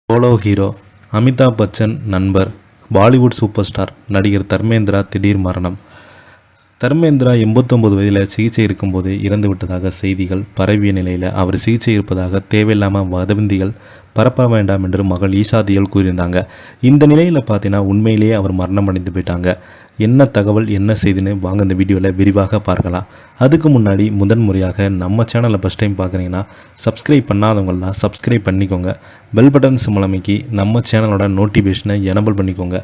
Solo hero Amitabh Bachchan நண்பர் Bollywood super star நடிகர் தர்மேந்திரா திடீர் மரணம். தர்மேந்திரா 89 வயதில் சிகிச்சை இருக்கும்போது இறந்து விட்டதாக செய்திகள் பரவிய நிலையில் அவர் சிகிச்சை இருப்பதாக தேவையில்லாமல் வதந்திகள் பரப்ப வேண்டாம் என்று மகள் ஈஷா தியோல் கூறியிருந்தாங்க. இந்த நிலையில் பார்த்தீங்கன்னா உண்மையிலேயே அவர் மரணம் அடைந்து போயிட்டாங்க. என்ன தகவல் என்ன செய்துன்னு வாங்க இந்த வீடியோவில் விரிவாக பார்க்கலாம். அதுக்கு முன்னாடி முதன்முறையாக நம்ம சேனலை ஃபஸ்ட் டைம் பார்க்குறீங்கன்னா சப்ஸ்கிரைப் பண்ணாதவங்களாம் சப்ஸ்கிரைப் பண்ணிக்கோங்க. பெல் பட்டன்ஸ் மூலமைக்கு நம்ம சேனலோட நோட்டிஃபிகேஷனை எனபிள் பண்ணிக்கோங்க.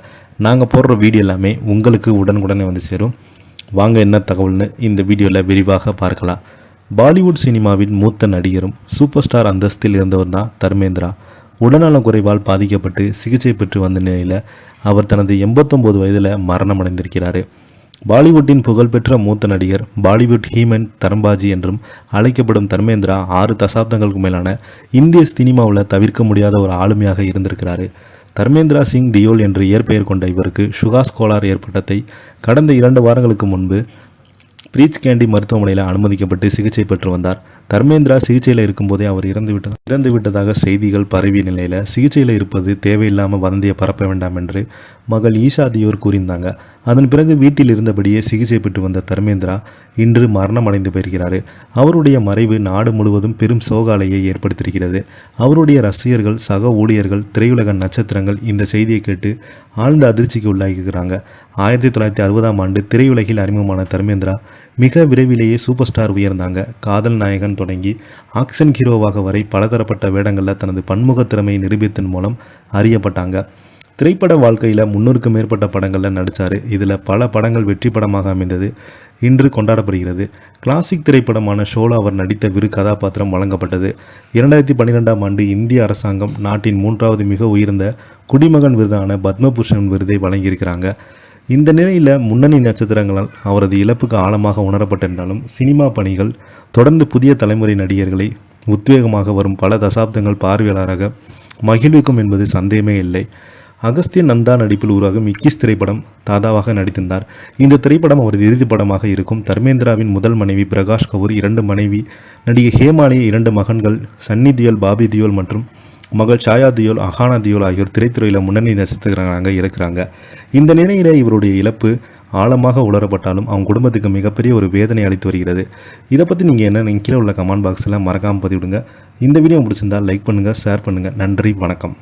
நாங்கள் போடுற வீடியோ எல்லாமே உங்களுக்கு உடனுக்குடனே வந்து சேரும். வாங்க என்ன தகவல்னு இந்த வீடியோவில் விரிவாக பார்க்கலாம். பாலிவுட் சினிமாவின் மூத்த நடிகரும் சூப்பர் ஸ்டார் அந்தஸ்தில் இருந்தவர் தான் தர்மேந்திரா. உடல்நலக் குறைவால் பாதிக்கப்பட்டு சிகிச்சை பெற்று வந்த நிலையில் அவர் தனது 89 வயதில் மரணம் அடைந்திருக்கிறார். பாலிவுட்டின் புகழ்பெற்ற மூத்த நடிகர், பாலிவுட் ஹீமன் தரம்பாஜி என்றும் அழைக்கப்படும் தர்மேந்திரா 6 தசாப்தங்களுக்கு மேலான இந்திய சினிமாவில் தவிர்க்க முடியாத ஒரு ஆளுமையாக இருந்திருக்கிறார். தர்மேந்திரா சிங் தியோல் என்று இயற்பெயர் கொண்ட இவருக்கு சுகாஸ் கோளாறு ஏற்பட்டதை கடந்த 2 வாரங்களுக்கு முன்பு பிரீச் கேண்டி மருத்துவமனையில் அனுமதிக்கப்பட்டு சிகிச்சை பெற்று வந்தார். தர்மேந்திரா சிகிச்சையில் இருக்கும்போதே அவர் இறந்து விட்டதாக செய்திகள் பரவிய நிலையில் சிகிச்சையில் இருப்பது தேவையில்லாமல் வதந்தியை பரப்ப வேண்டாம் என்று மகள் ஈஷா தியோல் கூறியிருந்தாங்க. அதன் பிறகு வீட்டில் இருந்தபடியே சிகிச்சை பெற்று வந்த தர்மேந்திரா இன்று மரணம் அடைந்து போயிருக்கிறார். அவருடைய மறைவு நாடு முழுவதும் பெரும் சோகாலையை ஏற்படுத்தியிருக்கிறது. அவருடைய ரசிகர்கள், சக ஊழியர்கள், திரையுலக நட்சத்திரங்கள் இந்த செய்தியை கேட்டு ஆழ்ந்த அதிர்ச்சிக்கு உள்ளாகியிருக்கிறாங்க. 1960ஆம் ஆண்டு திரையுலகில் அறிமுகமான தர்மேந்திரா மிக விரைவிலேயே சூப்பர் ஸ்டார் உயர்ந்தாங்க. காதல் நாயகன் தொடங்கி ஆக்ஷன் ஹீரோவாக வரை பலதரப்பட்ட வேடங்களில் தனது பன்முக திறமையை நிரூபித்தன் மூலம் அறியப்பட்டாங்க. திரைப்பட வாழ்க்கையில் 300க்கும் மேற்பட்ட படங்களில் நடித்தார். இதில் பல படங்கள் வெற்றி படமாக அமைந்தது இன்று கொண்டாடப்படுகிறது. கிளாசிக் திரைப்படமான ஷோலா அவர் நடித்த விரு கதாபாத்திரம் வழங்கப்பட்டது. 2012ஆம் ஆண்டு இந்திய அரசாங்கம் நாட்டின் 3வது மிக உயர்ந்த குடிமகன் விருதான பத்மபூஷன் விருதை வழங்கியிருக்கிறாங்க. இந்த நிலையில் முன்னணி நட்சத்திரங்களால் அவரது இழப்புக்கு ஆழமாக உணரப்பட்டிருந்தாலும் சினிமா பணிகள் தொடர்ந்து புதிய தலைமுறை நடிகர்களை உத்வேகமாக வரும் பல தசாப்தங்கள் பார்வையாளராக மகிழ்விக்கும் என்பது சந்தேகமே இல்லை. அகஸ்தியன் நந்தா நடிப்பில் உருவாகும் மிக்கிஸ் திரைப்படம் தாதாவாக நடித்திருந்தார். இந்த திரைப்படம் அவரது இறுதி படமாக இருக்கும். தர்மேந்திராவின் முதல் மனைவி பிரகாஷ் கபூர், 2 மனைவி நடிகை ஹேமாலி, 2 மகன்கள் சன்னி தியோல், பாபி தியோல் மற்றும் மகள் சாயா தியோல், அஹானா தியோல் ஆகியோர் திரைத்துறையில் முன்னணி நட்சத்திரங்களாக இருக்கிறாங்க. இந்த நிலையில் இவருடைய இழப்பு ஆழமாக உணரப்பட்டாலும் அவங்க குடும்பத்துக்கு மிகப்பெரிய ஒரு வேதனை அளித்து வருகிறது. இதை பற்றி நீங்கள் என்ன கீழே உள்ள கமெண்ட் பாக்ஸில் மறக்காமல் பதிவிடுங்க. இந்த வீடியோ பிடிச்சிருந்தால் லைக் பண்ணுங்கள், ஷேர் பண்ணுங்கள். நன்றி, வணக்கம்.